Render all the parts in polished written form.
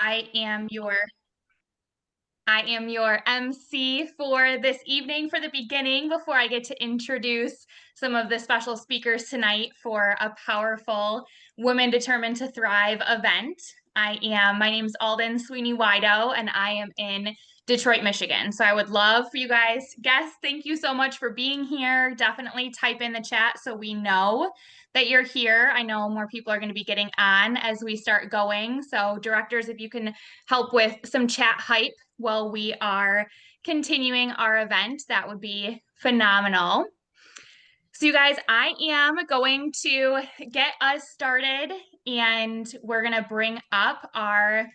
I am your I am your MC for this evening for the beginning before I get to introduce some of the special speakers tonight for a powerful Women Determined to Thrive event. My name's Otten-Sweeney, and I am in Detroit, Michigan. So I would love for you guys, guests, thank you so much for being here. Definitely type in the chat so we know that you're here. I know more people are going to be getting on as we start going. So directors, if you can help with some chat hype while we are continuing our event, that would be phenomenal. So you guys, I am going to get us started and we're going to bring up our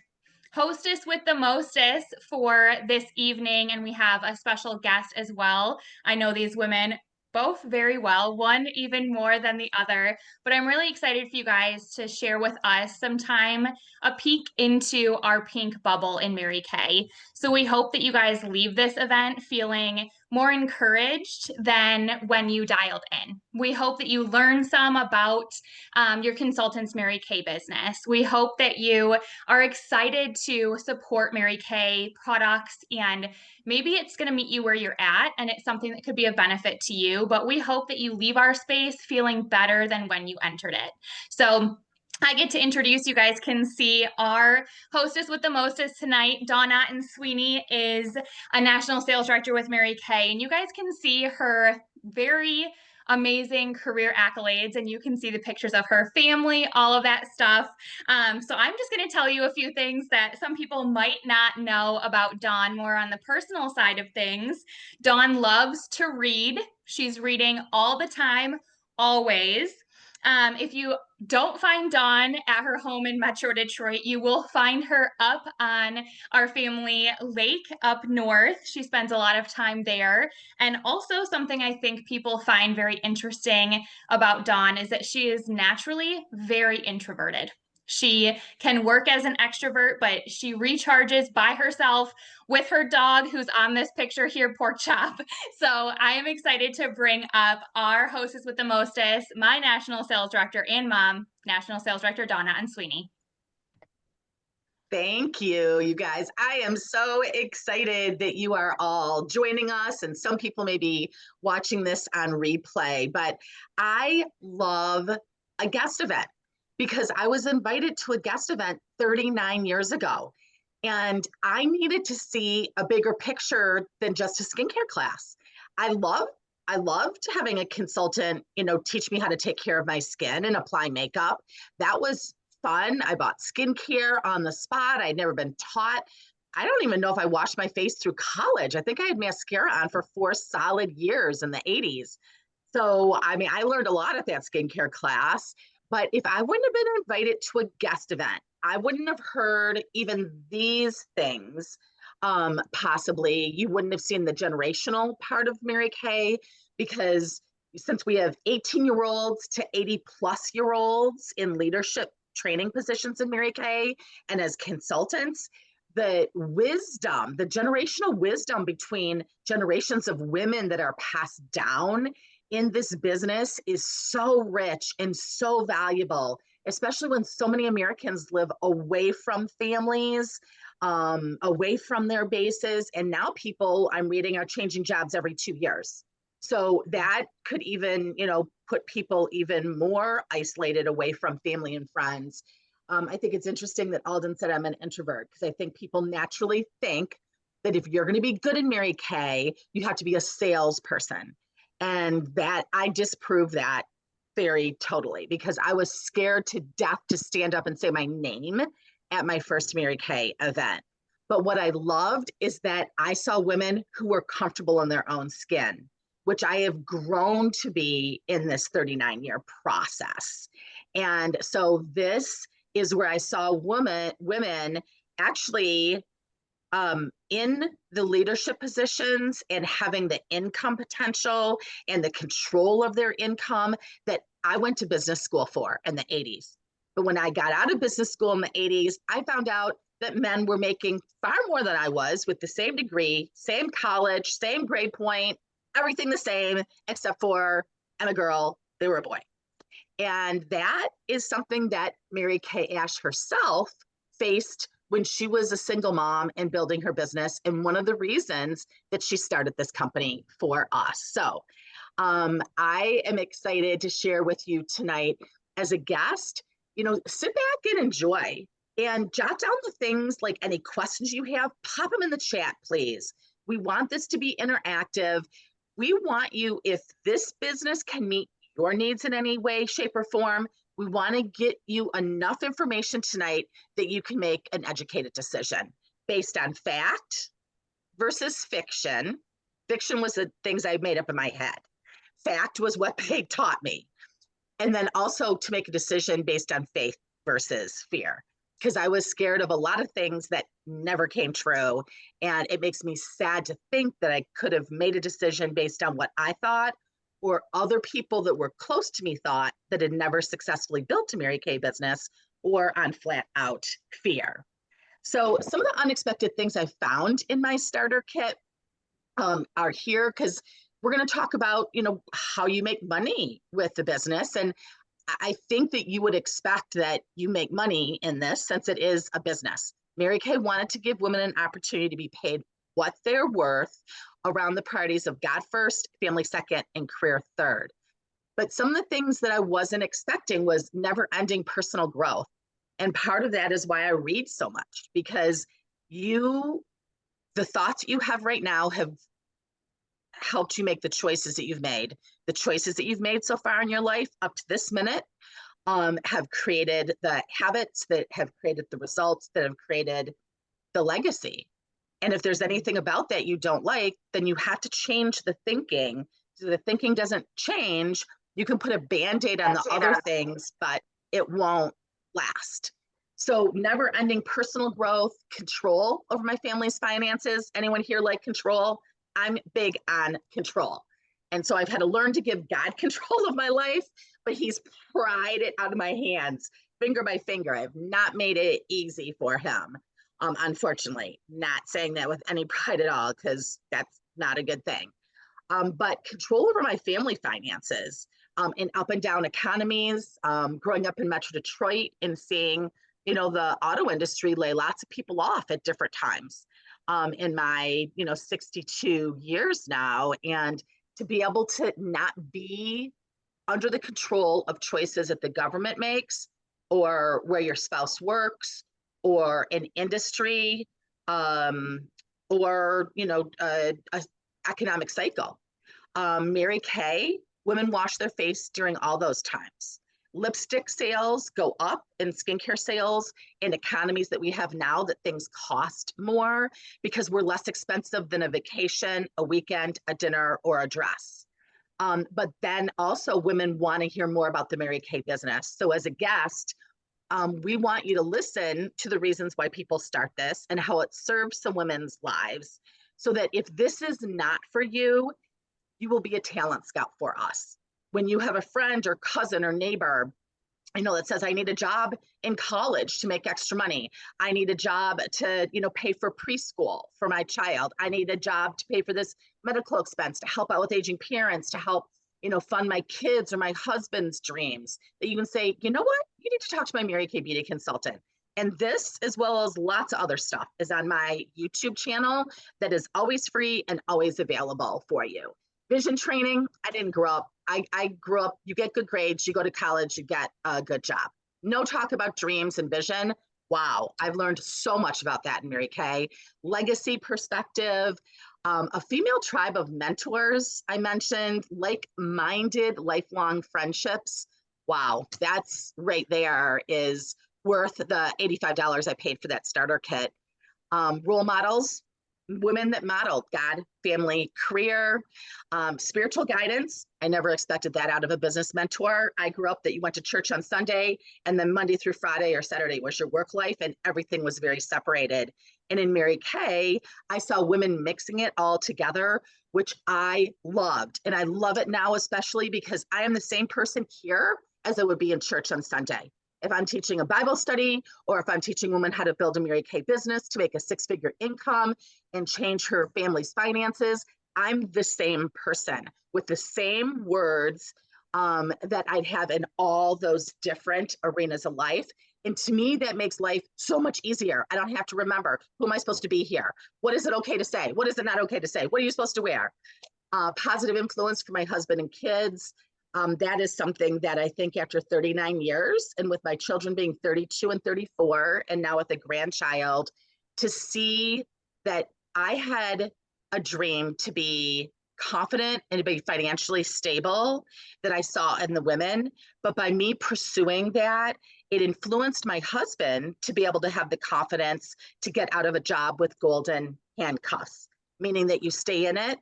hostess with the mostest for this evening. And we have a special guest as well. I know these women both very well, one even more than the other, but I'm really excited for you guys to share with us sometime a peek into our pink bubble in Mary Kay. So we hope that you guys leave this event feeling more encouraged than when you dialed in. We hope that you learn some about your consultant's Mary Kay business. We hope that you are excited to support Mary Kay products, and maybe it's going to meet you where you're at and it's something that could be a benefit to you, but we hope that you leave our space feeling better than when you entered it. So I get to introduce, you guys can see our hostess with the mostest tonight. Dawn Otten-Sweeney is a national sales director with Mary Kay, and you guys can see her very amazing career accolades, and you can see the pictures of her family, all of that stuff. So I'm just going to tell you a few things that some people might not know about Dawn, more on the personal side of things. Dawn loves to read. She's reading all the time, always. If you don't find Dawn at her home in Metro Detroit, you will find her up on our family lake up north. She spends a lot of time there. And also something I think people find very interesting about Dawn is that she is naturally very introverted. She can work as an extrovert, but she recharges by herself with her dog, who's on this picture here, Pork Chop. So I am excited to bring up our hostess with the mostest, my national sales director and mom, national sales director Dawn Otten-Sweeney. Thank you, you guys. I am so excited that you are all joining us, and some people may be watching this on replay, but I love a guest event because I was invited to a guest event 39 years ago, and I needed to see a bigger picture than just a skincare class. I loved having a consultant, teach me how to take care of my skin and apply makeup. That was fun. I bought skincare on the spot. I'd never been taught. I don't even know if I washed my face through college. I think I had mascara on for 4 solid years in the 80s. So, I learned a lot at that skincare class. But if I wouldn't have been invited to a guest event, I wouldn't have heard even these things. Possibly you wouldn't have seen the generational part of Mary Kay, because since we have 18-year-olds to 80-plus-year-olds in leadership training positions in Mary Kay and as consultants, the generational wisdom between generations of women that are passed down in this business is so rich and so valuable, especially when so many Americans live away from families, away from their bases. And now people, I'm reading, are changing jobs every 2 years. So that could even, put people even more isolated away from family and friends. I think it's interesting that Alden said I'm an introvert, because I think people naturally think that if you're going to be good in Mary Kay, you have to be a salesperson. And that I disprove that very totally, because I was scared to death to stand up and say my name at my first Mary Kay event. But what I loved is that I saw women who were comfortable in their own skin, which I have grown to be in this 39-year process. And so this is where I saw women actually in the leadership positions and having the income potential and the control of their income that I went to business school for in the 80s. But when I got out of business school in the 80s, I found out that men were making far more than I was with the same degree, same college, same grade point, everything the same, except for I'm a girl, they were a boy. And that is something that Mary Kay Ash herself faced when she was a single mom and building her business, and one of the reasons that she started this company for us. So I am excited to share with you tonight as a guest. Sit back and enjoy and jot down the things, like any questions you have, pop them in the chat, please. We want this to be interactive. We want you, if this business can meet your needs in any way, shape, or form, we want to get you enough information tonight that you can make an educated decision based on fact versus fiction. Fiction was the things I made up in my head. Fact was what they taught me. And then also to make a decision based on faith versus fear, because I was scared of a lot of things that never came true. And it makes me sad to think that I could have made a decision based on what I thought or other people that were close to me thought that had never successfully built a Mary Kay business, or on flat out fear. So some of the unexpected things I found in my starter kit are here, because we're going to talk about, how you make money with the business. And I think that you would expect that you make money in this, since it is a business. Mary Kay wanted to give women an opportunity to be paid what they're worth around the priorities of God first, family second, and career third. But some of the things that I wasn't expecting was never ending personal growth. And part of that is why I read so much, because the thoughts you have right now have helped you make the choices that you've made. The choices that you've made so far in your life up to this minute have created the habits that have created the results that have created the legacy. And if there's anything about that you don't like, then you have to change the thinking. So the thinking doesn't change. You can put a Band-Aid on the other things, but it won't last. So never ending personal growth, control over my family's finances. Anyone here like control? I'm big on control. And so I've had to learn to give God control of my life, but he's pried it out of my hands, finger by finger. I've not made it easy for him. Unfortunately, not saying that with any pride at all, because that's not a good thing. But control over my family finances in up and down economies, growing up in Metro Detroit and seeing, the auto industry lay lots of people off at different times in my, 62 years now. And to be able to not be under the control of choices that the government makes, or where your spouse works, or an industry, or a economic cycle. Mary Kay, women wash their face during all those times. Lipstick sales go up, and skincare sales in economies that we have now, that things cost more because we're less expensive than a vacation, a weekend, a dinner, or a dress. But then also women want to hear more about the Mary Kay business. So as a guest, we want you to listen to the reasons why people start this and how it serves some women's lives, so that if this is not for you, you will be a talent scout for us. When you have a friend or cousin or neighbor, that says, I need a job in college to make extra money. I need a job to, pay for preschool for my child. I need a job to pay for this medical expense, to help out with aging parents, to help, fund my kids or my husband's dreams. That you can say, you know what? You need to talk to my Mary Kay Beauty consultant. And this, as well as lots of other stuff, is on my YouTube channel that is always free and always available for you. Vision training, I didn't grow up. I grew up, you get good grades, you go to college, you get a good job. No talk about dreams and vision. Wow, I've learned so much about that in Mary Kay. Legacy perspective, a female tribe of mentors, I mentioned, like-minded lifelong friendships. Wow, that's right there is worth the $85 I paid for that starter kit. Role models, women that modeled God, family, career, spiritual guidance. I never expected that out of a business mentor. I grew up that you went to church on Sunday, and then Monday through Friday or Saturday was your work life, and everything was very separated. And in Mary Kay, I saw women mixing it all together, which I loved. And I love it now, especially because I am the same person here as I would be in church on Sunday. If I'm teaching a Bible study, or if I'm teaching women how to build a Mary Kay business to make a six-figure income and change her family's finances, I'm the same person with the same words that I'd have in all those different arenas of life. And to me, that makes life so much easier. I don't have to remember, who am I supposed to be here? What is it okay to say? What is it not okay to say? What are you supposed to wear? Positive influence for my husband and kids. That is something that I think after 39 years, and with my children being 32 and 34, and now with a grandchild, to see that I had a dream to be confident and to be financially stable that I saw in the women. But by me pursuing that, it influenced my husband to be able to have the confidence to get out of a job with golden handcuffs, meaning that you stay in it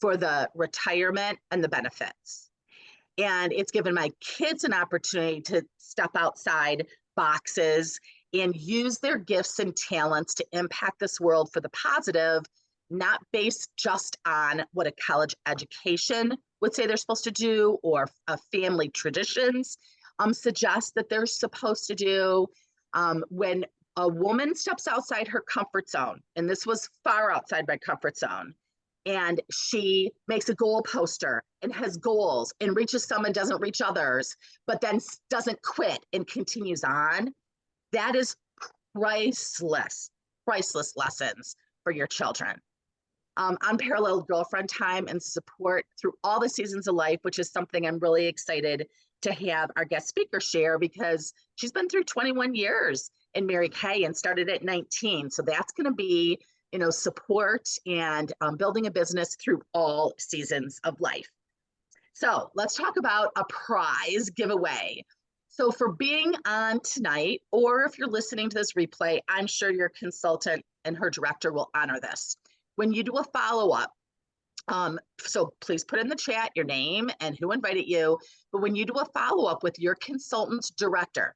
for the retirement and the benefits. And it's given my kids an opportunity to step outside boxes and use their gifts and talents to impact this world for the positive, not based just on what a college education would say they're supposed to do or a family traditions suggest that they're supposed to do. When a woman steps outside her comfort zone, and this was far outside my comfort zone, and she makes a goal poster and has goals and reaches some and doesn't reach others, but then doesn't quit and continues on, that is priceless lessons for your children. Unparalleled girlfriend time and support through all the seasons of life, which is something I'm really excited to have our guest speaker share, because she's been through 21 years in Mary Kay and started at 19. So that's going to be, support and building a business through all seasons of life. So let's talk about a prize giveaway. So for being on tonight, or if you're listening to this replay, I'm sure your consultant and her director will honor this. When you do a follow-up, so please put in the chat your name and who invited you, but when you do a follow-up with your consultant's director,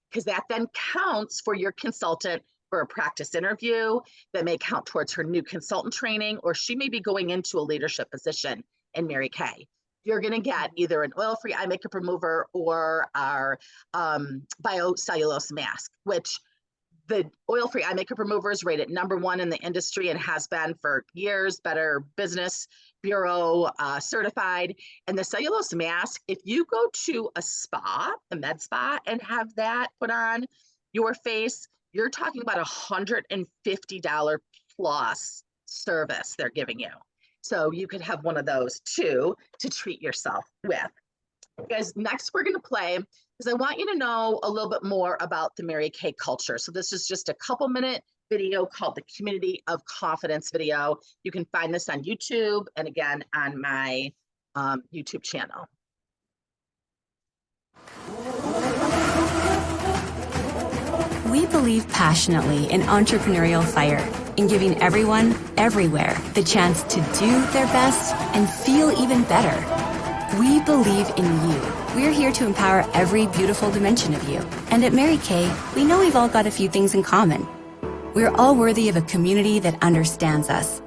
because that then counts for your consultant for a practice interview, that may count towards her new consultant training, or she may be going into a leadership position in Mary Kay. You're going to get either an oil-free eye makeup remover or our biocellulose mask, which the oil-free eye makeup remover is rated #1 in the industry and has been for years, Better Business Bureau certified. And the cellulose mask, if you go to a spa, a med spa, and have that put on your face, you're talking about $150 plus service they're giving you. So you could have one of those too to treat yourself with. Guys, next we're going to play, because I want you to know a little bit more about the Mary Kay culture. So this is just a couple-minute video called the Community of Confidence video. You can find this on YouTube and again on my YouTube channel. We believe passionately in entrepreneurial fire, in giving everyone, everywhere, the chance to do their best and feel even better. We believe in you. We're here to empower every beautiful dimension of you. And at Mary Kay, we know we've all got a few things in common. We're all worthy of a community that understands us.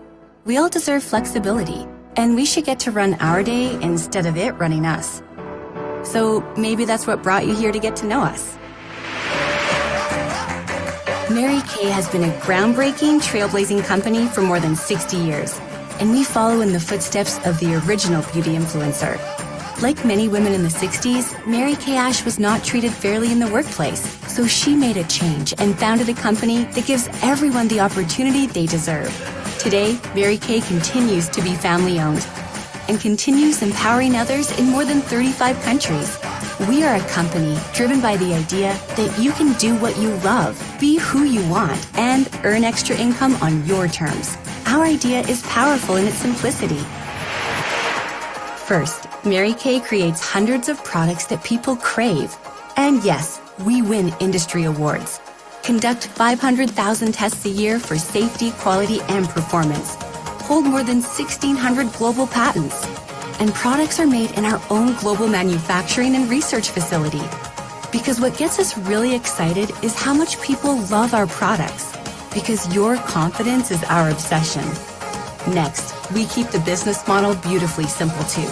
We all deserve flexibility, and we should get to run our day instead of it running us. So maybe that's what brought you here to get to know us. Mary Kay has been a groundbreaking, trailblazing company for more than 60 years, and we follow in the footsteps of the original beauty influencer. Like many women in the 60s, Mary Kay Ash was not treated fairly in the workplace, so she made a change and founded a company that gives everyone the opportunity they deserve. Today, Mary Kay continues to be family-owned and continues empowering others in more than 35 countries. We are a company driven by the idea that you can do what you love, be who you want, and earn extra income on your terms. Our idea is powerful in its simplicity. First, Mary Kay creates hundreds of products that people crave. And yes, we win industry awards. Conduct 500,000 tests a year for safety, quality, and performance. Hold more than 1,600 global patents. And products are made in our own global manufacturing and research facility. Because what gets us really excited is how much people love our products. Because your confidence is our obsession. Next, we keep the business model beautifully simple too.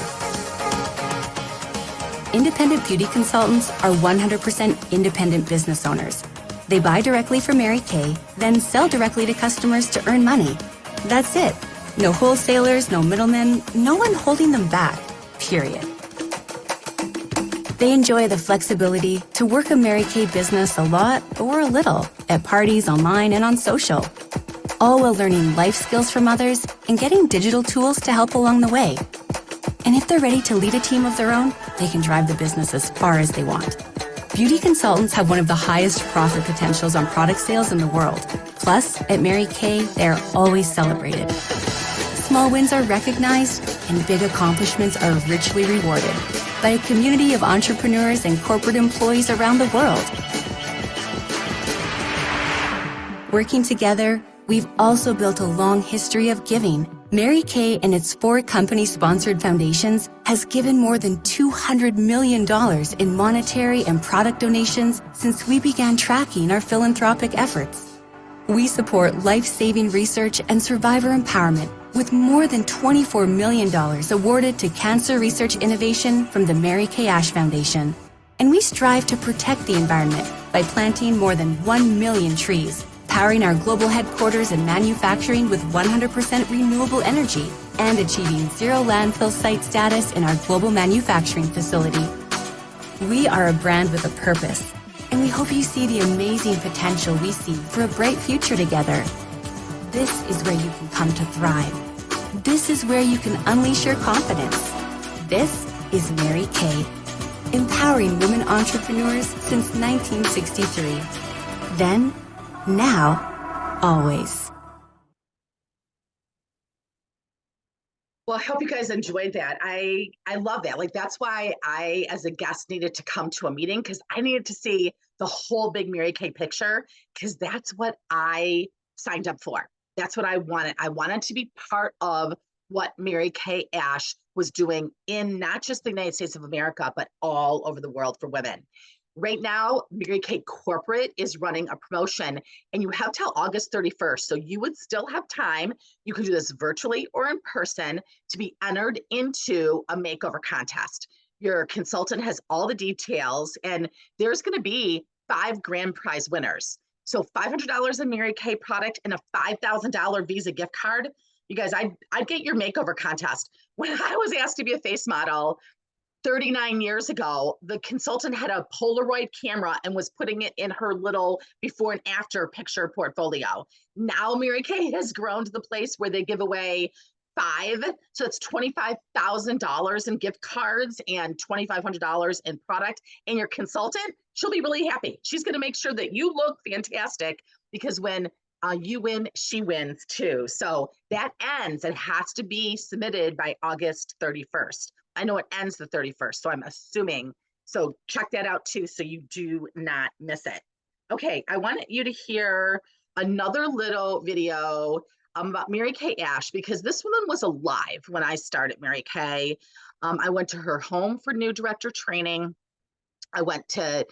Independent beauty consultants are 100% independent business owners. They buy directly from Mary Kay, then sell directly to customers to earn money. That's it. No wholesalers, no middlemen, no one holding them back, period. They enjoy the flexibility to work a Mary Kay business a lot or a little at parties, online, and on social, all while learning life skills from others and getting digital tools to help along the way. And if they're ready to lead a team of their own, they can drive the business as far as they want. Beauty consultants have one of the highest profit potentials on product sales in the world. Plus, at Mary Kay, they are always celebrated. Small wins are recognized, and big accomplishments are richly rewarded by a community of entrepreneurs and corporate employees around the world. Working together, we've also built a long history of giving. Mary Kay and its 4 company-sponsored foundations has given more than $200 million in monetary and product donations since we began tracking our philanthropic efforts. We support life-saving research and survivor empowerment with more than $24 million awarded to cancer research innovation from the Mary Kay Ash Foundation. And we strive to protect the environment by planting more than 1 million trees, powering our global headquarters and manufacturing with 100% renewable energy, and achieving zero landfill site status in our global manufacturing facility. We are a brand with a purpose, and we hope you see the amazing potential we see for a bright future together. This is where you can come to thrive. This is where you can unleash your confidence. This is Mary Kay, empowering women entrepreneurs since 1963. Then, now, always. Well, I hope you guys enjoyed that. I love that. Like, that's why I, as a guest, needed to come to a meeting, because I needed to see the whole big Mary Kay picture, because that's what I signed up for. That's what I wanted. I wanted to be part of what Mary Kay Ash was doing in not just the United States of America, but all over the world for women. Right now, Mary Kay Corporate is running a promotion, and you have till August 31st. So you would still have time. You can do this virtually or in person to be entered into a makeover contest. Your consultant has all the details, and there's going to be 5 grand prize winners. So $500 in Mary Kay product and a $5,000 Visa gift card. You guys, I'd get your makeover contest. When I was asked to be a face model 39 years ago, the consultant had a Polaroid camera and was putting it in her little before and after picture portfolio. Now Mary Kay has grown to the place where they give away 5. So it's $25,000 in gift cards and $2,500 in product. And your consultant, she'll be really happy. She's going to make sure that you look fantastic, because when you win, she wins too. So that ends. It has to be submitted by August 31st. I know it ends the 31st, so I'm assuming. So check that out too, so you do not miss it. Okay, I want you to hear another little video about Mary Kay Ash, because this woman was alive when I started Mary Kay. I went to her home for new director training. I went to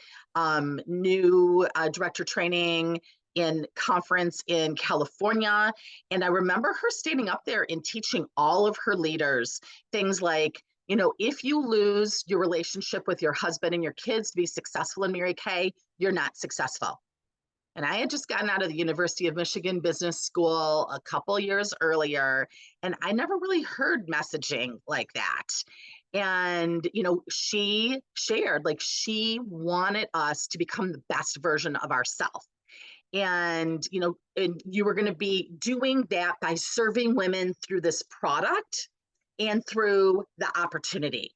new director training in conference in California. And I remember her standing up there and teaching all of her leaders things like, you know, if you lose your relationship with your husband and your kids to be successful in Mary Kay, you're not successful. And I had just gotten out of the University of Michigan Business School a couple years earlier, and I never really heard messaging like that. And, you know, she shared, like, she wanted us to become the best version of ourselves. And, you know, and you were going to be doing that by serving women through this product and through the opportunity.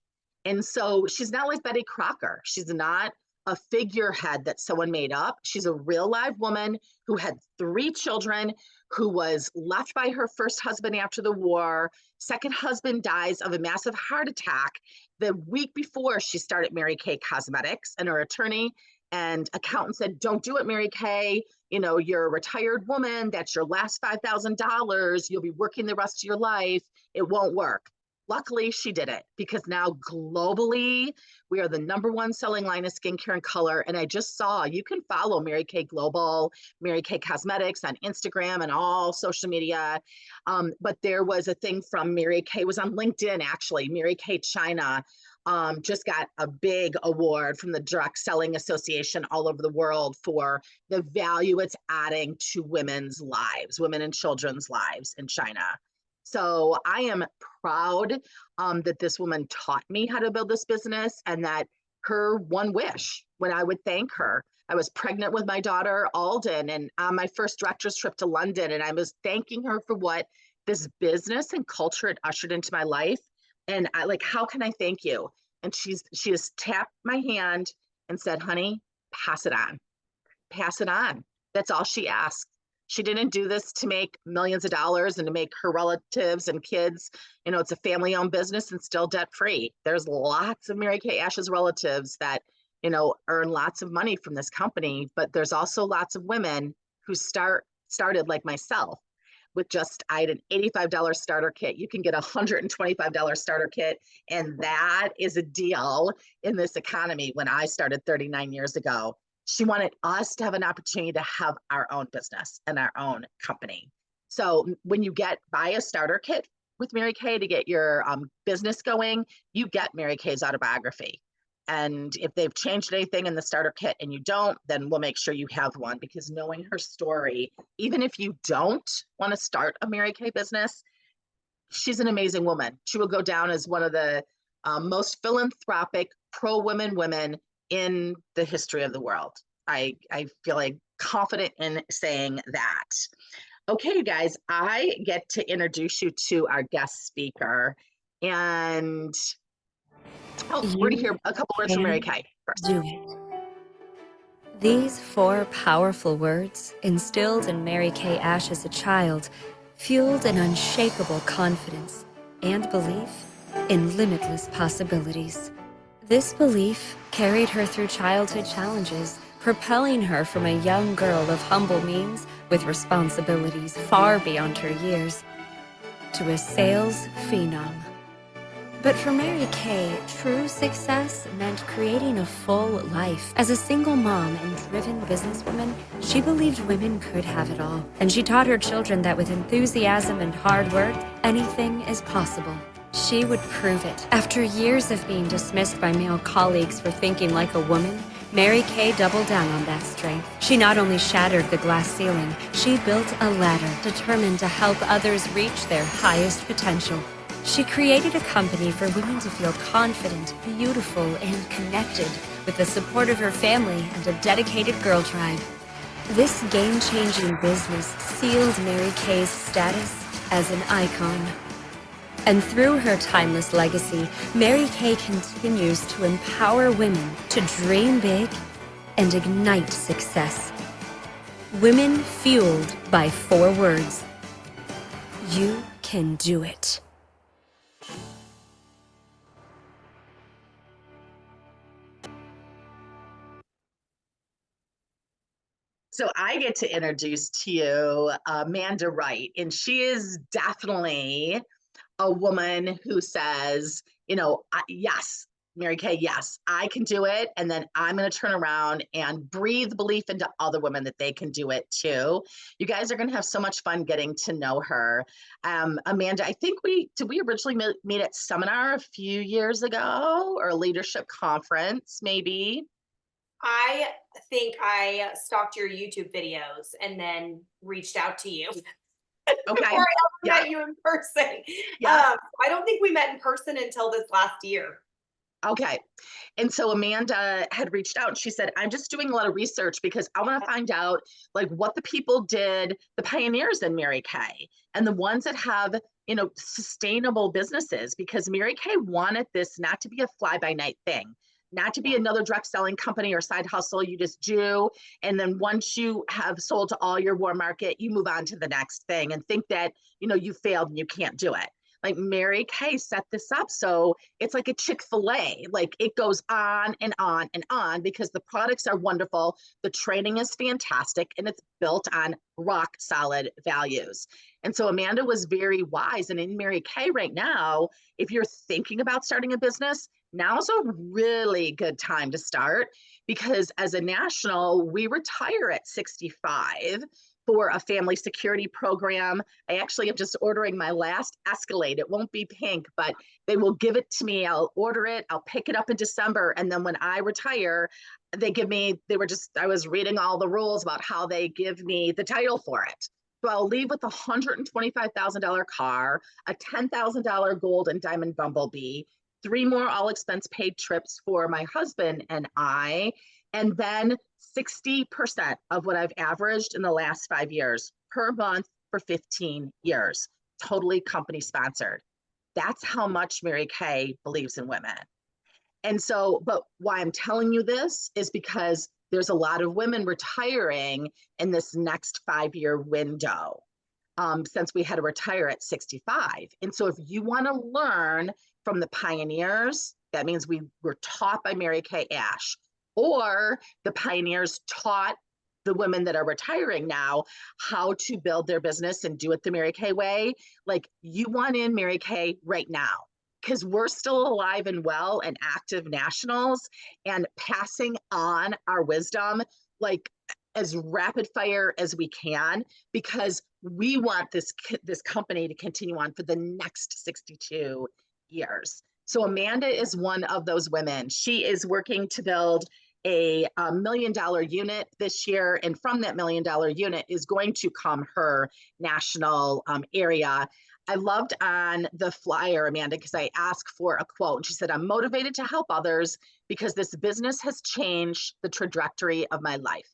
And so she's not like Betty Crocker. She's not a figurehead that someone made up. She's a real live woman who had 3 children, who was left by her first husband after the war. Second husband dies of a massive heart attack the week before she started Mary Kay Cosmetics, and her attorney and accountant said, don't do it, Mary Kay. You know, you're a retired woman. That's your last $5,000. You'll be working the rest of your life. It won't work. Luckily, she did it, because now globally, we are the #1 selling line of skincare and color. And I just saw, you can follow Mary Kay Global, Mary Kay Cosmetics on Instagram and all social media. But there was a thing from Mary Kay, it was on LinkedIn actually, Mary Kay China. Just got a big award from the Direct Selling Association all over the world for the value it's adding to women's lives, women and children's lives in China. So I am proud that this woman taught me how to build this business, and that her one wish when I would thank her. I was pregnant with my daughter, Alden, and on my first director's trip to London, and I was thanking her for what this business and culture had ushered into my life. And I like, how can I thank you? And she just tapped my hand and said, honey, pass it on. Pass it on. That's all she asked. She didn't do this to make millions of dollars and to make her relatives and kids, it's a family owned business and still debt free. There's lots of Mary Kay Ash's relatives that, earn lots of money from this company, but there's also lots of women who started like myself with I had an $85 starter kit. You can get a $125 starter kit. And that is a deal in this economy when I started 39 years ago. She wanted us to have an opportunity to have our own business and our own company. So when you buy a starter kit with Mary Kay to get your business going, you get Mary Kay's autobiography. And if they've changed anything in the starter kit and you don't, then we'll make sure you have one, because knowing her story, even if you don't want to start a Mary Kay business, she's an amazing woman. She will go down as one of the most philanthropic pro-women women in the history of the world. I feel like confident in saying that. Okay, you guys, I get to introduce you to our guest speaker. And we're going to hear a couple words from Mary Kay first. Do it. These 4 powerful words, instilled in Mary Kay Ash as a child, fueled an unshakable confidence and belief in limitless possibilities. This belief carried her through childhood challenges, propelling her from a young girl of humble means with responsibilities far beyond her years to a sales phenom. But for Mary Kay, true success meant creating a full life. As a single mom and driven businesswoman, she believed women could have it all. And she taught her children that with enthusiasm and hard work, anything is possible. She would prove it. After years of being dismissed by male colleagues for thinking like a woman, Mary Kay doubled down on that strength. She not only shattered the glass ceiling, she built a ladder determined to help others reach their highest potential. She created a company for women to feel confident, beautiful, and connected with the support of her family and a dedicated girl tribe. This game-changing business sealed Mary Kay's status as an icon. And through her timeless legacy, Mary Kay continues to empower women to dream big and ignite success. Women fueled by 4 words. You can do it. So I get to introduce to you Amanda Wright, and she is definitely a woman who says, yes, Mary Kay, yes, I can do it. And then I'm going to turn around and breathe belief into other women that they can do it too. You guys are going to have so much fun getting to know her. Amanda, I think did we originally meet at seminar a few years ago, or a leadership conference, maybe? I think I stalked your YouTube videos and then reached out to you. Okay. Before I ever met you in person. Yeah. I don't think we met in person until this last year. Okay. And so Amanda had reached out and she said, I'm just doing a lot of research because I want to find out like what the people did, the pioneers in Mary Kay and the ones that have, sustainable businesses, because Mary Kay wanted this not to be a fly by night thing, not to be another direct selling company or side hustle you just do. And then once you have sold to all your warm market, you move on to the next thing and think that, you failed and you can't do it. Like Mary Kay set this up. So it's like a Chick-fil-A, like it goes on and on and on because the products are wonderful. The training is fantastic and it's built on rock solid values. And so Amanda was very wise. And in Mary Kay right now, if you're thinking about starting a business, now's a really good time to start because as a national, we retire at 65 for a family security program. I actually am just ordering my last Escalade. It won't be pink, but they will give it to me. I'll order it. I'll pick it up in December. And then when I retire, I was reading all the rules about how they give me the title for it. So I'll leave with a $125,000 car, a $10,000 gold and diamond Bumblebee, 3 more all expense paid trips for my husband and I, and then 60% of what I've averaged in the last 5 years per month for 15 years, totally company sponsored. That's how much Mary Kay believes in women. And so, but why I'm telling you this is because there's a lot of women retiring in this next 5-year window, since we had to retire at 65. And so if you want to learn from the pioneers, that means we were taught by Mary Kay Ash, or the pioneers taught the women that are retiring now how to build their business and do it the Mary Kay way. Like, you want in Mary Kay right now, because we're still alive and well and active nationals and passing on our wisdom like as rapid fire as we can, because we want this company to continue on for the next 62 years. So Amanda is one of those women. She is working to build a $1 million unit this year, and from that $1 million unit is going to come her national area. I loved on the flyer, Amanda, because I asked for a quote, and she said, "I'm motivated to help others because this business has changed the trajectory of my life.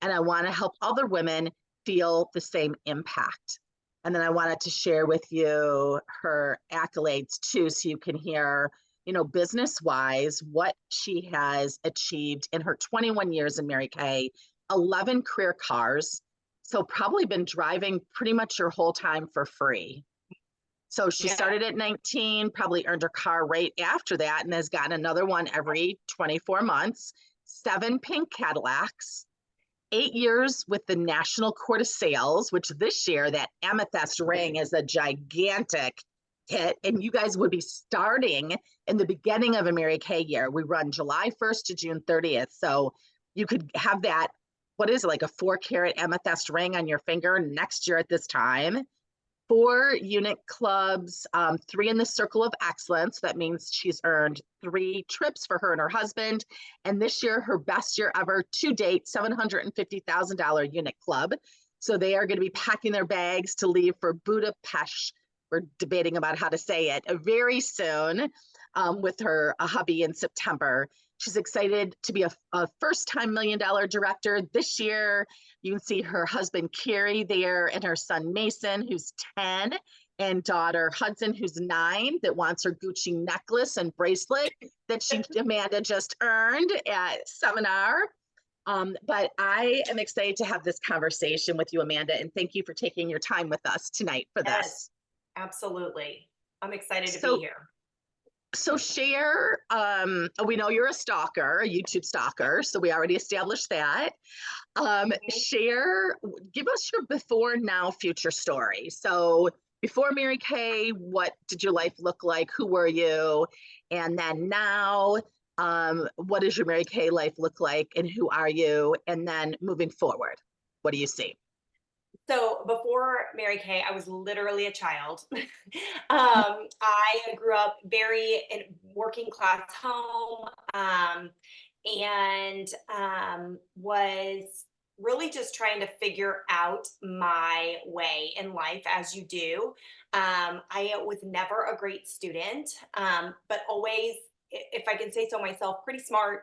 And I want to help other women feel the same impact." And then I wanted to share with you her accolades too, so you can hear, business-wise, what she has achieved in her 21 years in Mary Kay, 11 career cars. So probably been driving pretty much your whole time for free. So she started at 19, probably earned her car right after that, and has gotten another one every 24 months, 7 pink Cadillacs, 8 years with the National Court of Sales, which this year, that amethyst ring is a gigantic hit. And you guys would be starting in the beginning of a Mary Kay year. We run July 1st to June 30th. So you could have that, what is it, like a 4-carat amethyst ring on your finger next year at this time. 4 unit clubs, 3 in the Circle of Excellence. That means she's earned 3 trips for her and her husband. And this year, her best year ever to date, $750,000 unit club. So they are going to be packing their bags to leave for Budapest. We're debating about how to say it very soon, with her hubby in September. She's excited to be a first-time $1 million director this year. You can see her husband, Carrie, there, and her son, Mason, who's 10, and daughter, Hudson, who's 9, that wants her Gucci necklace and bracelet that Amanda just earned at seminar. But I am excited to have this conversation with you, Amanda, and thank you for taking your time with us tonight for this. Absolutely. I'm excited to be here. So share, we know you're a stalker, a YouTube stalker, so we already established that. Share, give us your before, now, future story. So before Mary Kay, what did your life look like? Who were you? And then now, what does your Mary Kay life look like, and who are you? And then moving forward, what do you see? So before Mary Kay, I was literally a child. I grew up very in working class home, and was really just trying to figure out my way in life, as you do. I was never a great student, but always, if I can say so myself, pretty smart.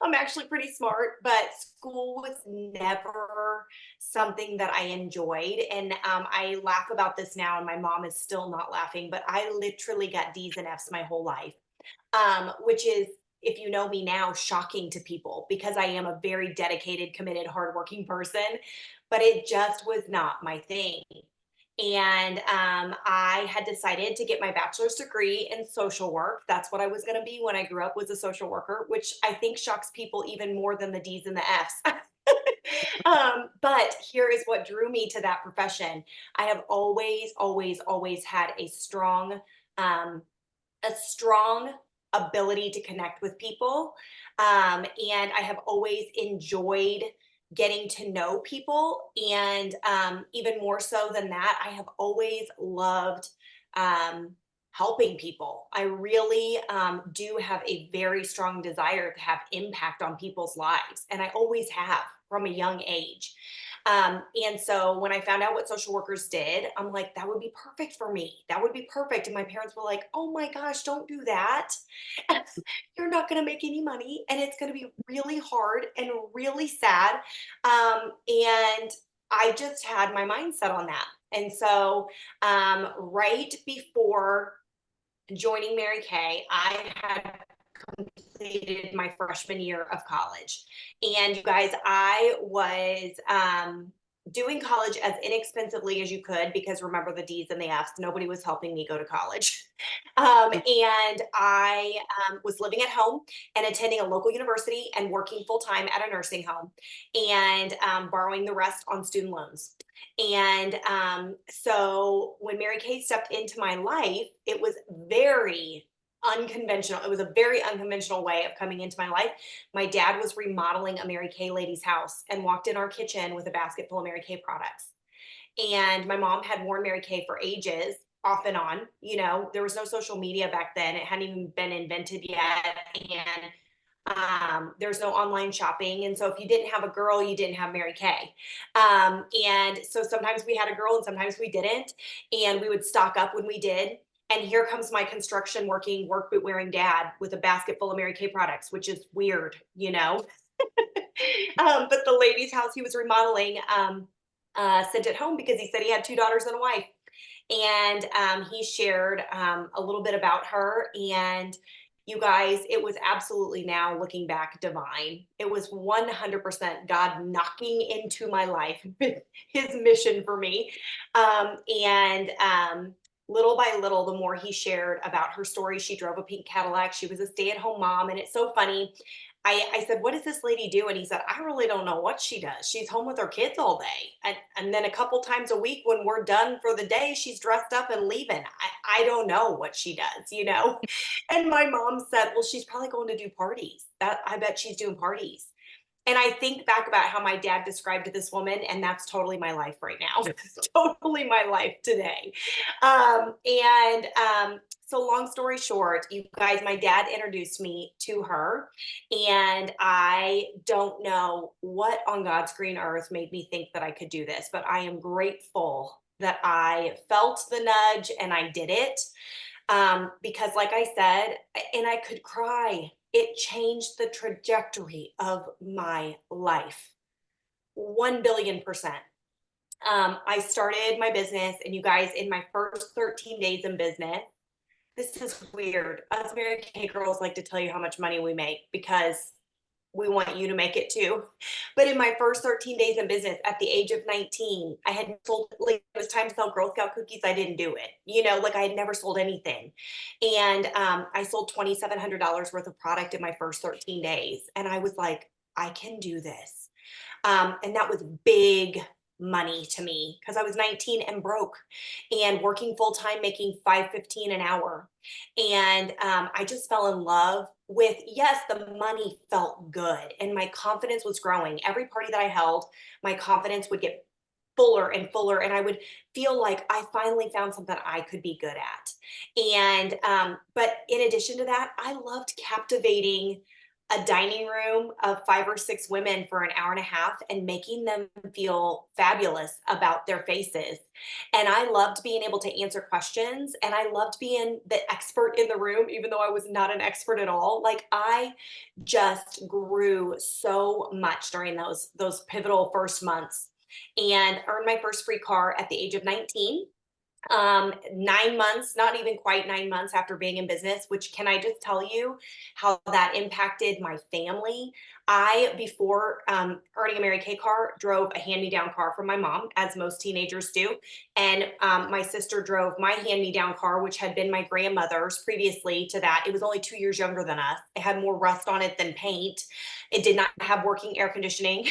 I'm actually pretty smart, but school was never something that I enjoyed. And I laugh about this now, and my mom is still not laughing, but I literally got D's and F's my whole life, which is, if you know me now, shocking to people, because I am a very dedicated, committed, hardworking person, but it just was not my thing. And I had decided to get my bachelor's degree in social work. That's what I was going to be when I grew up, was a social worker, which I think shocks people even more than the D's and the F's. But here is what drew me to that profession. I have always, always, always had a strong ability to connect with people. And I have always enjoyed getting to know people. And even more so than that, I have always loved helping people. I really do have a very strong desire to have impact on people's lives. And I always have from a young age. And so when I found out what social workers did, I'm like, that would be perfect for me. That would be perfect. And my parents were like, oh my gosh, don't do that. You're not going to make any money and it's going to be really hard and really sad. And I just had my mind set on that. And so, right before joining Mary Kay, I had completed my freshman year of college. And you guys, I was doing college as inexpensively as you could because remember the D's and the F's, nobody was helping me go to college. And I was living at home and attending a local university and working full time at a nursing home and borrowing the rest on student loans. And so when Mary Kay stepped into my life, it was very unconventional. It was a very unconventional way of coming into my life. My dad was remodeling a Mary Kay lady's house and walked in our kitchen with a basket full of Mary Kay products. And my mom had worn Mary Kay for ages, off and on. You know, there was no social media back then. It hadn't even been invented yet. And there's no online shopping. And so if you didn't have a girl, you didn't have Mary Kay. And so sometimes we had a girl and sometimes we didn't. And we would stock up when we did. And here comes my construction working, work boot wearing dad with a basket full of Mary Kay products, which is weird, you know. But the lady's house he was remodeling sent it home because he said he had two daughters and a wife. And he shared a little bit about her. And you guys, it was absolutely now looking back divine. It was 100% God knocking into my life with his mission for me. And little by little, the more he shared about her story, she drove a pink Cadillac. She was a stay at home mom. And it's so funny. I said, what does this lady do? And he said, I really don't know what she does. She's home with her kids all day. And then a couple times a week when we're done for the day, she's dressed up and leaving. I don't know what she does, you know? And my mom said, well, she's probably going to do parties. That I bet she's doing parties. And I think back about how my dad described this woman, and that's totally my life right now. Totally my life today. So long story short, you guys, my dad introduced me to her, and I don't know what on God's green earth made me think that I could do this, but I am grateful that I felt the nudge and I did it. Because like I said, and I could cry, it changed the trajectory of my life. 1 billion percent. I started my business, and you guys, in my first 13 days in business, this is weird. Us Mary Kay girls like to tell you how much money we make because we want you to make it too. But in my first 13 days in business at the age of 19, I had sold, like, it was time to sell Girl Scout cookies. I didn't do it. You know, like I had never sold anything. And I sold $2,700 worth of product in my first 13 days. And I was like, I can do this. And that was big money to me because I was 19 and broke and working full time, making $5.15 an hour. And I just fell in love with, yes, the money felt good and my confidence was growing. Every party that I held, my confidence would get fuller and fuller, and I would feel like I finally found something I could be good at. And but in addition to that, I loved captivating a dining room of 5 or 6 women for an hour and a half and making them feel fabulous about their faces. And I loved being able to answer questions, and I loved being the expert in the room, even though I was not an expert at all. Like I just grew so much during those pivotal first months and earned my first free car at the age of 19. 9 months, not even quite 9 months after being in business, which can I just tell you how that impacted my family? I, before earning a Mary Kay car, drove a hand-me-down car from my mom, as most teenagers do. And my sister drove my hand-me-down car, which had been my grandmother's previously to that. It was only 2 years younger than us. It had more rust on it than paint. It did not have working air conditioning.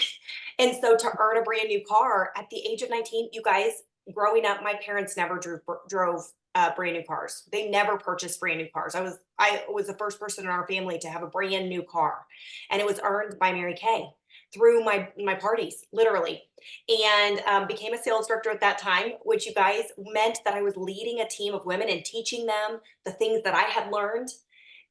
And so to earn a brand new car at the age of 19, you guys, growing up, my parents never drove brand new cars. They never purchased brand new cars. I was the first person in our family to have a brand new car, and it was earned by Mary Kay through my parties, literally. And became a sales director at that time, which you guys meant that I was leading a team of women and teaching them the things that I had learned,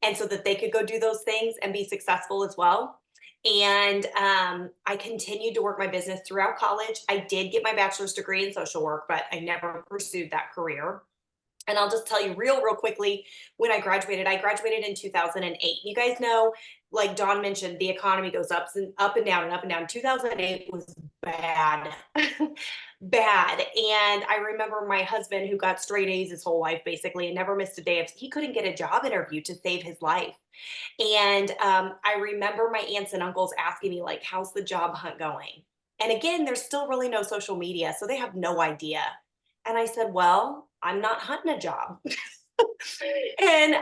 and so that they could go do those things and be successful as well. And I continued to work my business throughout college. I did get my bachelor's degree in social work, but I never pursued that career. And I'll just tell you real quickly when I graduated in 2008. You guys know, like Dawn mentioned, the economy goes up and down and up and down. 2008 was bad, bad. And I remember my husband, who got straight A's his whole life, basically, and never missed a day he couldn't get a job interview to save his life. And I remember my aunts and uncles asking me, like, how's the job hunt going? And again, there's still really no social media, so they have no idea. And I said, well, I'm not hunting a job. And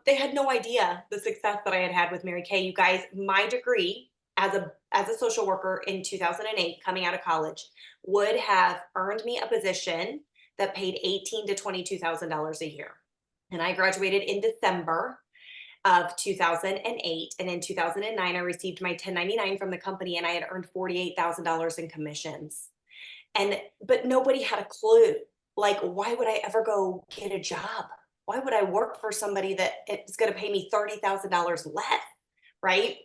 they had no idea the success that I had had with Mary Kay. You guys, my degree as a social worker in 2008, coming out of college, would have earned me a position that paid $18,000 to $22,000 a year. And I graduated in December of 2008. And in 2009, I received my 1099 from the company, and I had earned $48,000 in commissions. But nobody had a clue. Like, why would I ever go get a job? Why would I work for somebody that is going to pay me $30,000 less? Right.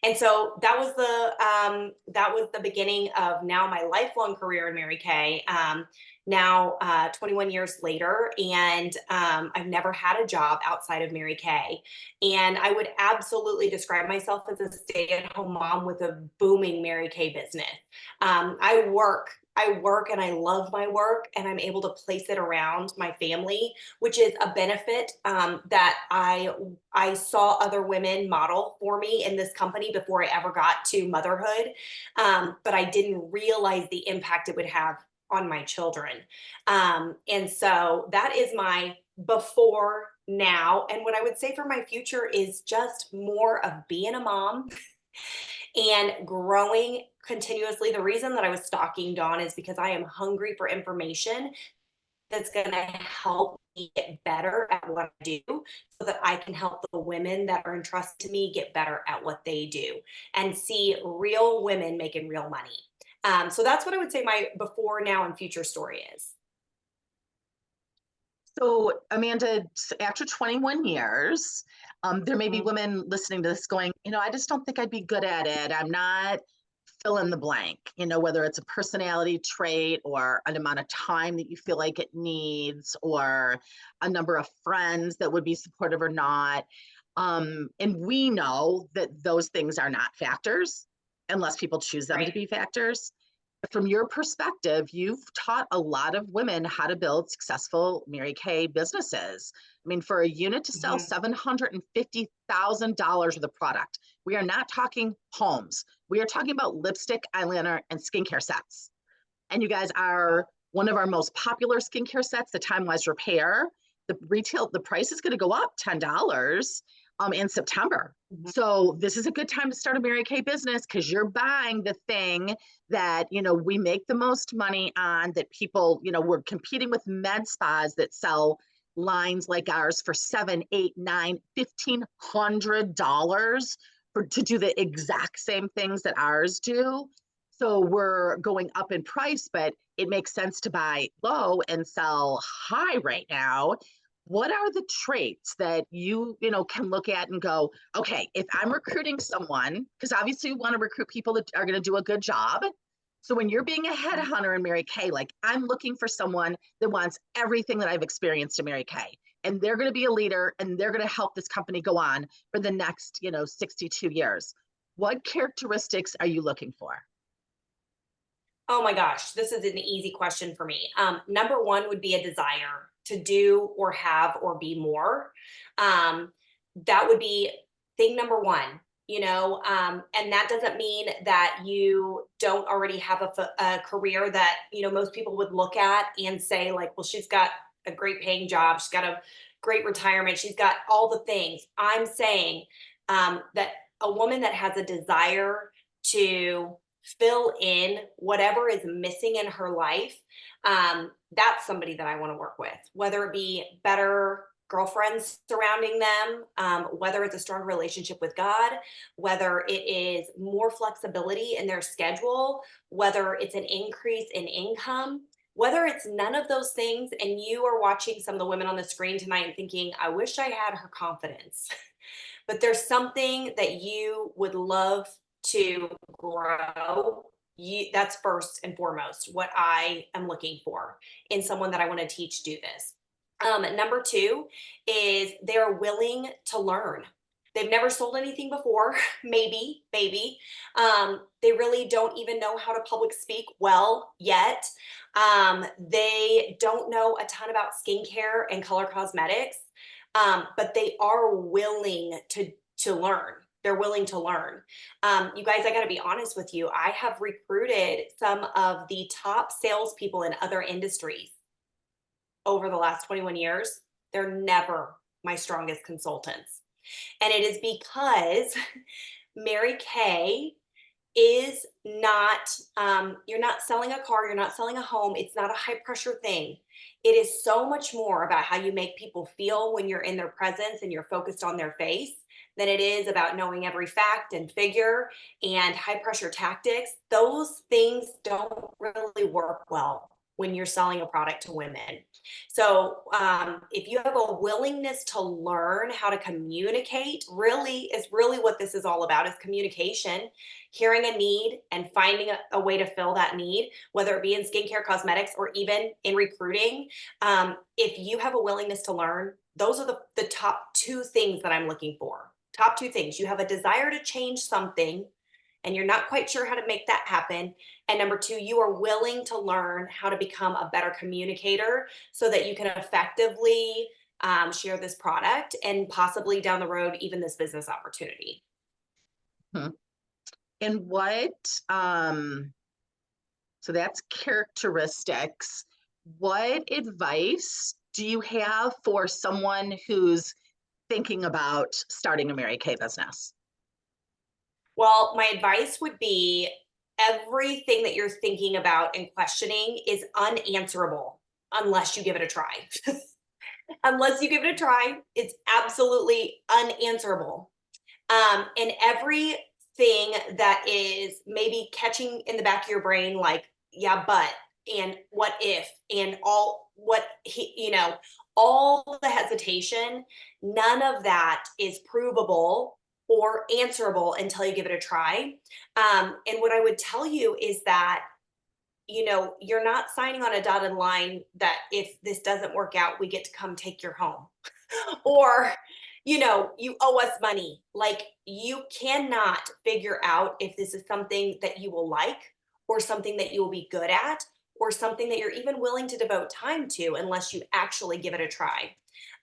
And so that was the beginning of now my lifelong career in Mary Kay. Now 21 years later, and I've never had a job outside of Mary Kay. And I would absolutely describe myself as a stay-at-home mom with a booming Mary Kay business. I work and I love my work, and I'm able to place it around my family, which is a benefit that I saw other women model for me in this company before I ever got to motherhood. But I didn't realize the impact it would have on my children. And so that is my before now. And what I would say for my future is just more of being a mom and growing continuously. The reason that I was stalking Dawn is because I am hungry for information that's going to help me get better at what I do, so that I can help the women that are entrusted to me get better at what they do and see real women making real money. So that's what I would say my before, now, and future story is. So, Amanda, after 21 years, there may be Mhm. women listening to this going, I just don't think I'd be good at it. I'm not fill in the blank, whether it's a personality trait or an amount of time that you feel like it needs, or a number of friends that would be supportive or not. And we know that those things are not factors unless people choose them to Right. be factors. From your perspective, you've taught a lot of women how to build successful Mary Kay businesses. I mean, for a unit to sell Mhm. $750,000 worth of product, we are not talking homes. We are talking about lipstick, eyeliner, and skincare sets. And you guys are one of our most popular skincare sets, the Time Wise Repair. The price is going to go up $10 in September. Mhm. So this is a good time to start a Mary Kay business, because you're buying the thing that, we make the most money on, that people, we're competing with med spas that sell lines like ours for $7, $8, $9, $1,500 to do the exact same things that ours do. So we're going up in price, but it makes sense to buy low and sell high right now. What are the traits that you can look at and go, okay, if I'm recruiting someone, because obviously we want to recruit people that are going to do a good job. So when you're being a headhunter in Mary Kay, like, I'm looking for someone that wants everything that I've experienced in Mary Kay, and they're going to be a leader, and they're going to help this company go on for the next 62 years. What characteristics are you looking for? Oh my gosh, this is an easy question for me. Number one would be a desire to do or have or be more. Um, that would be thing number one, and that doesn't mean that you don't already have a career that, most people would look at and say, like, well, she's got a great paying job. She's got a great retirement. She's got all the things. I'm saying that a woman that has a desire to fill in whatever is missing in her life, that's somebody that I want to work with, whether it be better girlfriends surrounding them, whether it's a strong relationship with God, whether it is more flexibility in their schedule, whether it's an increase in income, whether it's none of those things, and you are watching some of the women on the screen tonight and thinking, I wish I had her confidence. But there's something that you would love to grow, that's first and foremost what I am looking for in someone that I want to teach do this. Number two is they're willing to learn. They've never sold anything before, maybe. They really don't even know how to public speak well yet. They don't know a ton about skincare and color cosmetics, but they are willing to learn. They're willing to learn. You guys, I got to be honest with you. I have recruited some of the top salespeople in other industries over the last 21 years. They're never my strongest consultants. And it is because Mary Kay is not, you're not selling a car, you're not selling a home. It's not a high pressure thing. It is so much more about how you make people feel when you're in their presence and you're focused on their face than it is about knowing every fact and figure and high pressure tactics. Those things don't really work well when you're selling a product to women. So if you have a willingness to learn how to communicate, is really what this is all about, is communication, hearing a need and finding a way to fill that need, whether it be in skincare, cosmetics, or even in recruiting. If you have a willingness to learn, those are the top two things that I'm looking for. Top two things. You have a desire to change something and you're not quite sure how to make that happen. And number two, you are willing to learn how to become a better communicator so that you can effectively share this product and possibly down the road, even this business opportunity. Hmm. And what, so that's characteristics. What advice do you have for someone who's thinking about starting a Mary Kay business? Well, my advice would be everything that you're thinking about and questioning is unanswerable unless you give it a try. Unless you give it a try, it's absolutely unanswerable. And everything that is maybe catching in the back of your brain, like, yeah, but, and what if, and all all the hesitation, none of that is provable or answerable until you give it a try. And what I would tell you is that, you're not signing on a dotted line that if this doesn't work out, we get to come take your home. Or, you owe us money. Like, you cannot figure out if this is something that you will like, or something that you will be good at, or something that you're even willing to devote time to unless you actually give it a try.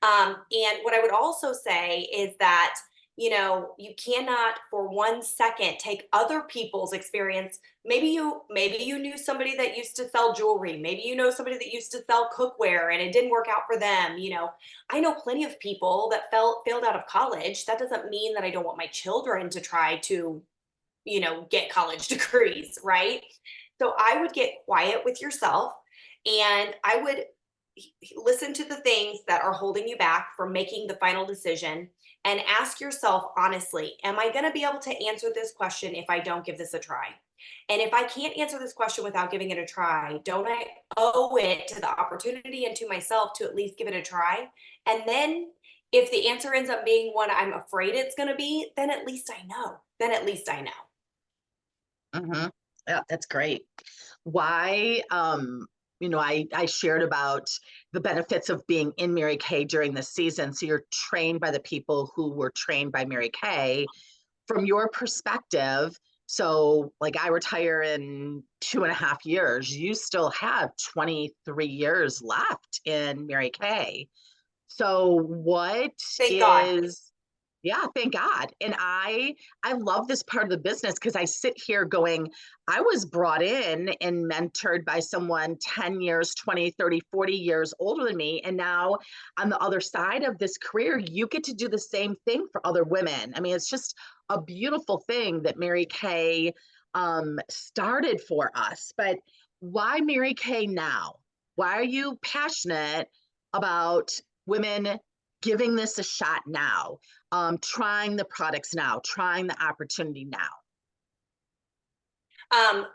And what I would also say is that, you cannot for 1 second take other people's experience. Maybe you knew somebody that used to sell jewelry. Maybe you know somebody that used to sell cookware and it didn't work out for them. I know plenty of people that failed out of college. That doesn't mean that I don't want my children to try to, get college degrees, right? So I would get quiet with yourself and I would listen to the things that are holding you back from making the final decision and ask yourself honestly, am I going to be able to answer this question if I don't give this a try? And if I can't answer this question without giving it a try, don't I owe it to the opportunity and to myself to at least give it a try? And then if the answer ends up being one I'm afraid it's going to be, then at least I know. Mm-hmm. Yeah, that's great. Why, I shared about the benefits of being in Mary Kay during the season. So you're trained by the people who were trained by Mary Kay. From your perspective, so like I retire in 2.5 years, you still have 23 years left in Mary Kay. So what Thank God. is, yeah, thank God. And I love this part of the business because I sit here going, I was brought in and mentored by someone 10 years, 20, 30, 40 years older than me. And now on the other side of this career, you get to do the same thing for other women. I mean, it's just a beautiful thing that Mary Kay started for us. But why Mary Kay now? Why are you passionate about women giving this a shot now, trying the products now, trying the opportunity now?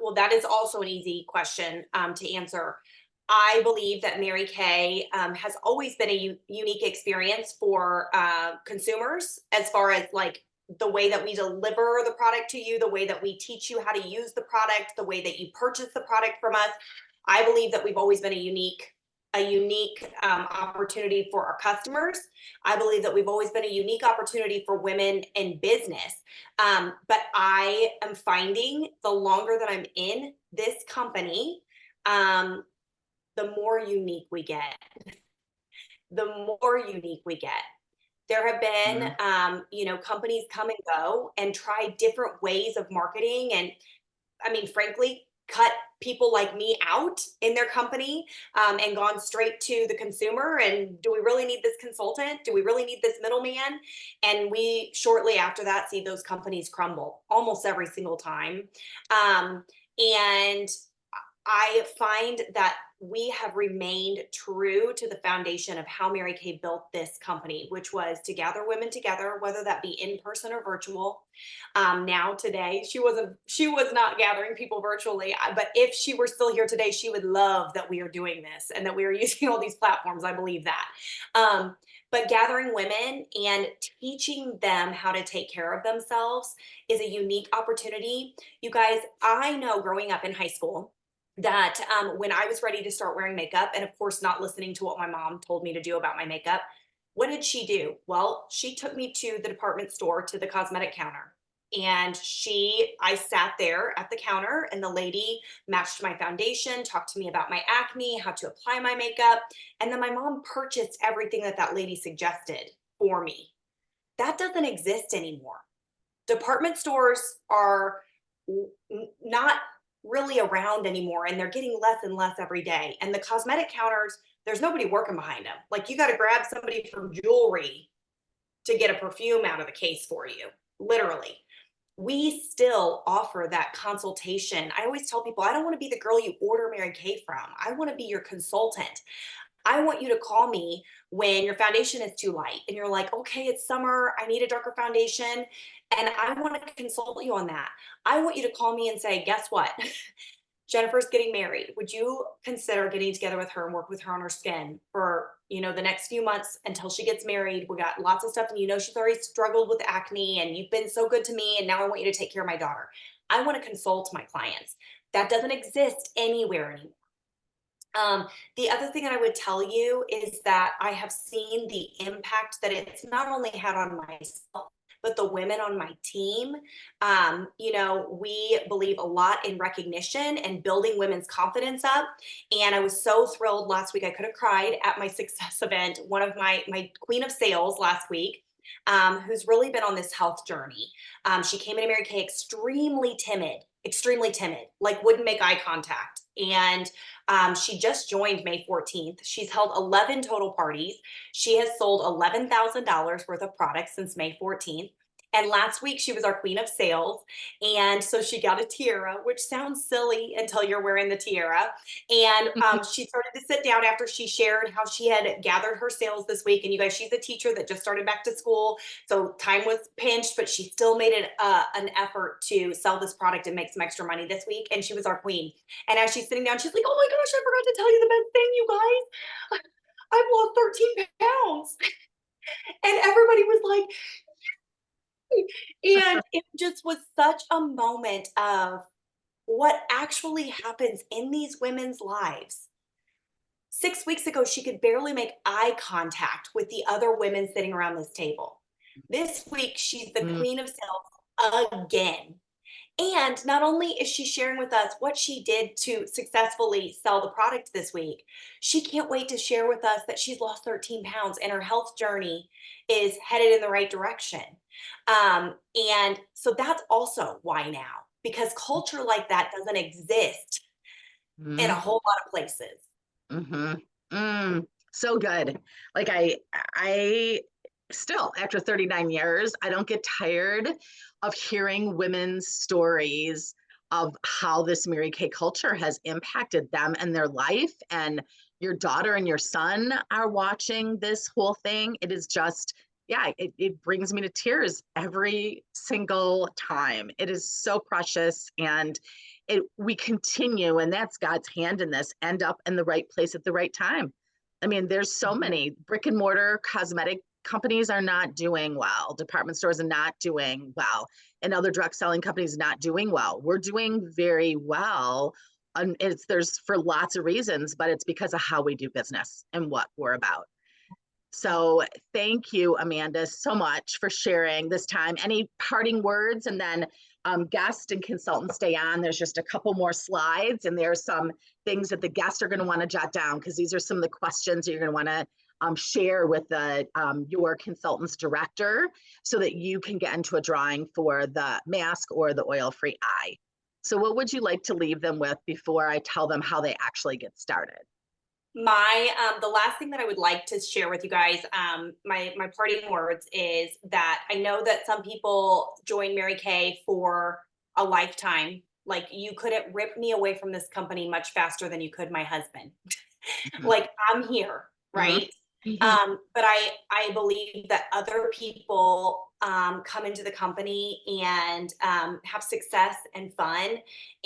Well, that is also an easy question to answer. I believe that Mary Kay has always been a unique experience for consumers as far as like the way that we deliver the product to you, the way that we teach you how to use the product, the way that you purchase the product from us. I believe that we've always been a unique opportunity for our customers. I believe that we've always been a unique opportunity for women in business. But I am finding the longer that I'm in this company, the more unique we get. The more unique we get. There have been, companies come and go and try different ways of marketing. And I mean, frankly, cut people like me out in their company and gone straight to the consumer. And do we really need this consultant? Do we really need this middleman? And we shortly after that see those companies crumble almost every single time. And I find that we have remained true to the foundation of how Mary Kay built this company, which was to gather women together, whether that be in person or virtual. Now today, she was not gathering people virtually, but if she were still here today, she would love that we are doing this and that we are using all these platforms. I believe that. But gathering women and teaching them how to take care of themselves is a unique opportunity. You guys, I know growing up in high school, that when I was ready to start wearing makeup, and of course, not listening to what my mom told me to do about my makeup, what did she do? Well, she took me to the department store, to the cosmetic counter. And I sat there at the counter, and the lady matched my foundation, talked to me about my acne, how to apply my makeup. And then my mom purchased everything that lady suggested for me. That doesn't exist anymore. Department stores are not really around anymore, and they're getting less and less every day. And the cosmetic counters, there's nobody working behind them. Like, you got to grab somebody from jewelry to get a perfume out of the case for you, literally. We still offer that consultation. I always tell people, I don't want to be the girl you order Mary Kay from. I want to be your consultant. I want you to call me when your foundation is too light and you're like, okay, it's summer, I need a darker foundation, and I want to consult you on that. I want you to call me and say, guess what? Jennifer's getting married. Would you consider getting together with her and work with her on her skin for, the next few months until she gets married? We got lots of stuff, and she's already struggled with acne, and you've been so good to me, and now I want you to take care of my daughter. I want to consult my clients. That doesn't exist anywhere anymore. The other thing that I would tell you is that I have seen the impact that it's not only had on myself, but the women on my team. We believe a lot in recognition and building women's confidence up. And I was so thrilled last week. I could have cried at my success event. One of my queen of sales last week, who's really been on this health journey. She came into Mary Kay extremely timid, like wouldn't make eye contact. And she just joined May 14th. She's held 11 total parties. She has sold $11,000 worth of products since May 14th. And last week she was our queen of sales. And so she got a tiara, which sounds silly until you're wearing the tiara. And she started to sit down after she shared how she had gathered her sales this week. And you guys, she's a teacher that just started back to school. So time was pinched, but she still made it an effort to sell this product and make some extra money this week. And she was our queen. And as she's sitting down, she's like, oh my gosh, I forgot to tell you the best thing, you guys. I've lost 13 pounds. And everybody was like, and it just was such a moment of what actually happens in these women's lives. 6 weeks ago, she could barely make eye contact with the other women sitting around this table. This week, she's the queen of sales again. And not only is she sharing with us what she did to successfully sell the product this week, she can't wait to share with us that she's lost 13 pounds and her health journey is headed in the right direction. And so that's also why now, because culture like that doesn't exist in a whole lot of places. So good. Like I still, after 39 years, I don't get tired of hearing women's stories of how this Mary Kay culture has impacted them and their life. And your daughter and your son are watching this whole thing. It is just, it brings me to tears every single time. It is so precious. And we continue, and that's God's hand in this, end up in the right place at the right time. I mean, there's so many brick and mortar cosmetic companies are not doing well. Department stores are not doing well. And other direct selling companies not doing well. We're doing very well. And there's for lots of reasons, but it's because of how we do business and what we're about. So thank you, Amanda, so much for sharing this time. Any parting words? And then guest and consultant stay on. There's just a couple more slides, and there's some things that the guests are going to want to jot down, because these are some of the questions that you're going to want to share with the your consultant's director, so that you can get into a drawing for the mask or the oil-free eye. So what would you like to leave them with before I tell them how they actually get started? The last thing that I would like to share with you guys, my parting words is that I know that some people join Mary Kay for a lifetime. Like, you couldn't rip me away from this company much faster than you could my husband. Like, I'm here, right? But I believe that other people come into the company and have success and fun,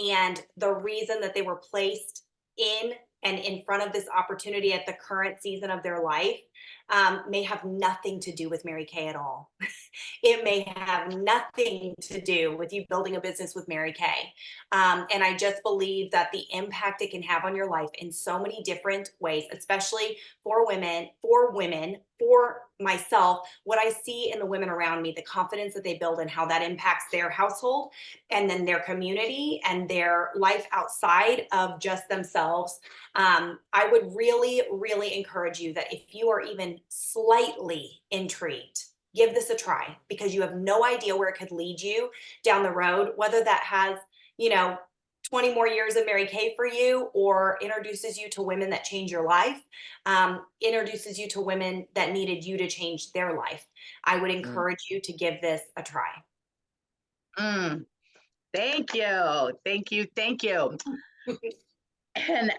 and the reason that they were placed in and in front of this opportunity at the current season of their life may have nothing to do with Mary Kay at all. It may have nothing to do with you building a business with Mary Kay. And I just believe that the impact it can have on your life in so many different ways, especially for women, for myself, what I see in the women around me, the confidence that they build and how that impacts their household and then their community and their life outside of just themselves. I would really, really encourage you that if you are even slightly intrigued, give this a try, because you have no idea where it could lead you down the road, whether that has, 20 more years of Mary Kay for you, or introduces you to women that change your life, introduces you to women that needed you to change their life. I would encourage you to give this a try. Thank you. Thank you. Thank you. And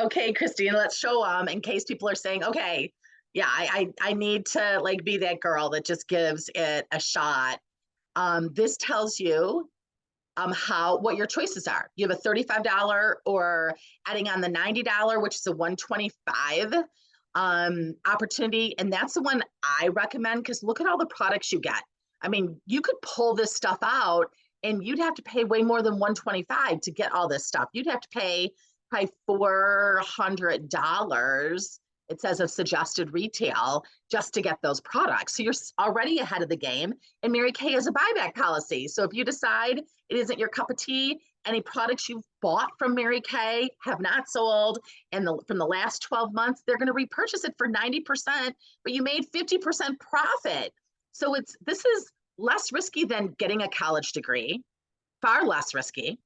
okay, Christine, let's show them in case people are saying, okay, yeah, I need to like be that girl that just gives it a shot. This tells you what your choices are. You have a $35 or adding on the $90, which is a $125 opportunity. And that's the one I recommend, because look at all the products you get. I mean, you could pull this stuff out and you'd have to pay way more than $125 to get all this stuff. You'd have to pay probably $400. It says of suggested retail just to get those products. So you're already ahead of the game. And Mary Kay has a buyback policy. So if you decide it isn't your cup of tea, any products you've bought from Mary Kay have not sold, and from the last 12 months, they're going to repurchase it for 90%, but you made 50% profit. So this is less risky than getting a college degree, far less risky,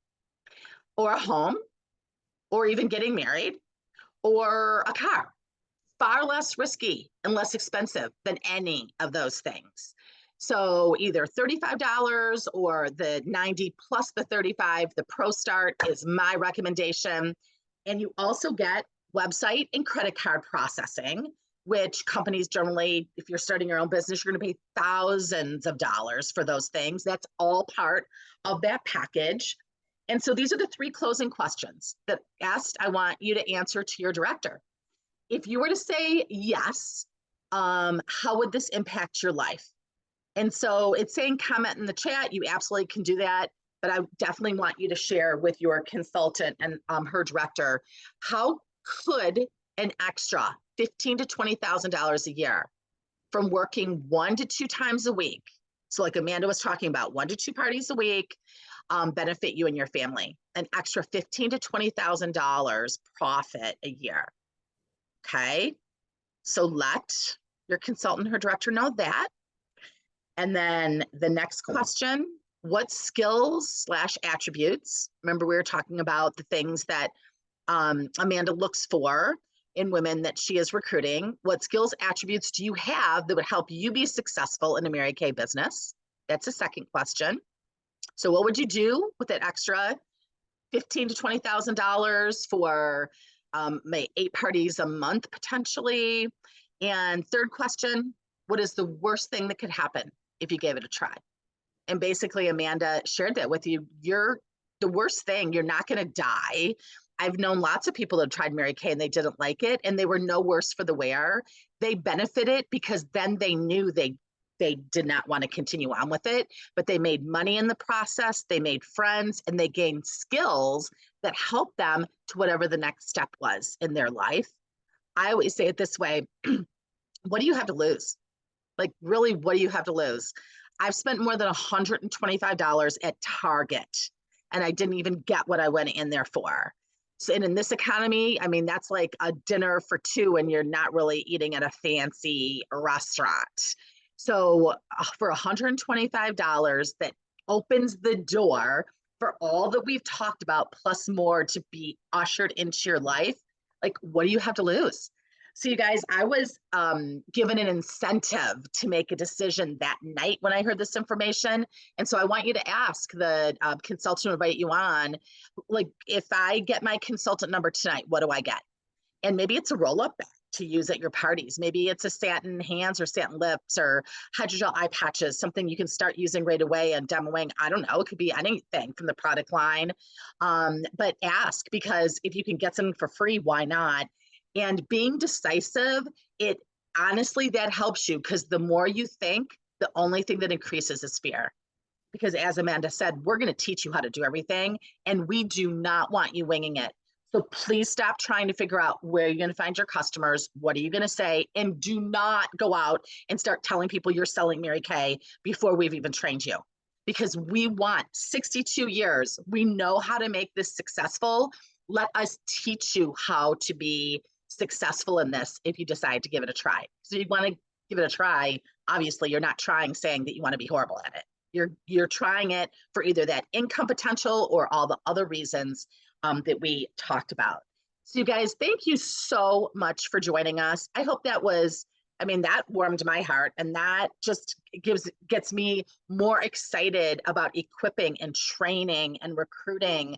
or a home, or even getting married, or a car. Far less risky and less expensive than any of those things. So either $35 or the 90 plus the 35, the Pro Start is my recommendation. And you also get website and credit card processing, which companies generally, if you're starting your own business, you're going to pay thousands of dollars for those things. That's all part of that package. And so these are the 3 closing questions that I want you to answer to your director. If you were to say yes, how would this impact your life? And so it's saying comment in the chat. You absolutely can do that, but I definitely want you to share with your consultant and her director, how could an extra $15,000 to $20,000 a year from working 1 to 2 times a week, so like Amanda was talking about, 1 to 2 parties a week, benefit you and your family? An extra $15,000 to $20,000 profit a year. Okay, so let your consultant, her director, know that. And then the next question, what skills / attributes, remember we were talking about the things that Amanda looks for in women that she is recruiting. What skills, attributes do you have that would help you be successful in a Mary Kay business? That's the second question. So what would you do with that extra $15,000 to $20,000 for 8 parties a month potentially? And third question, what is the worst thing that could happen if you gave it a try? And basically Amanda shared that with you. The worst thing, you're not going to die. I've known lots of people that have tried Mary Kay and they didn't like it, and they were no worse for the wear. They benefited because then they knew they did not want to continue on with it, but they made money in the process, they made friends, and they gained skills that helped them to whatever the next step was in their life. I always say it this way, what do you have to lose? Like, really, what do you have to lose? I've spent more than $125 at Target, and I didn't even get what I went in there for. So, and in this economy, I mean, that's like a dinner for two, and you're not really eating at a fancy restaurant. So, for $125, that opens the door for all that we've talked about, plus more to be ushered into your life. Like, what do you have to lose? So you guys, I was given an incentive to make a decision that night when I heard this information. And so I want you to ask the consultant who invite you on, like, if I get my consultant number tonight, what do I get? And maybe it's a roll-up bag to use at your parties. Maybe it's a satin hands or satin lips or hydrogel eye patches, something you can start using right away and demoing. I don't know, it could be anything from the product line. But ask, because if you can get something for free, why not? And being decisive, it honestly, that helps you, because the more you think, the only thing that increases is fear. Because as Amanda said, we're going to teach you how to do everything, and we do not want you winging it. So please stop trying to figure out where you're going to find your customers, what are you going to say, and do not go out and start telling people you're selling Mary Kay before we've even trained you. Because we want 62 years, we know how to make this successful. Let us teach you how to be successful in this if you decide to give it a try. So you want to give it a try, obviously you're not trying saying that you want to be horrible at it. You're trying it for either that income potential or all the other reasons that we talked about. So you guys, thank you so much for joining us. I hope that was, I mean, that warmed my heart, and that just gets me more excited about equipping and training and recruiting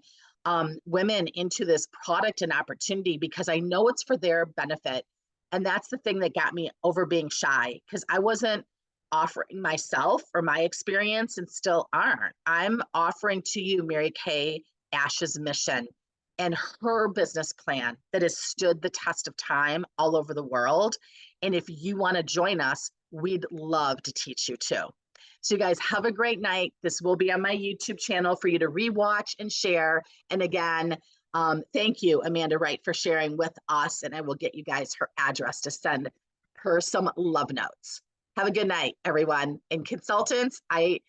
women into this product and opportunity, because I know it's for their benefit. And that's the thing that got me over being shy, because I wasn't offering myself or my experience, and still aren't. I'm offering to you Mary Kay Ash's mission and her business plan that has stood the test of time all over the world. And if you want to join us, we'd love to teach you too. So you guys have a great night. This will be on my YouTube channel for you to rewatch and share. And again, thank you, Amanda Wright, for sharing with us. And I will get you guys her address to send her some love notes. Have a good night, everyone. And consultants, I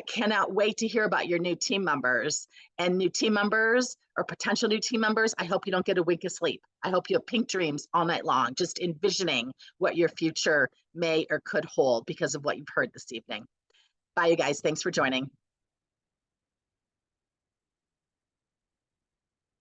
cannot wait to hear about your new team members. And new team members or potential new team members, I hope you don't get a wink of sleep. I hope you have pink dreams all night long, just envisioning what your future may or could hold because of what you've heard this evening. Bye, you guys. Thanks for joining.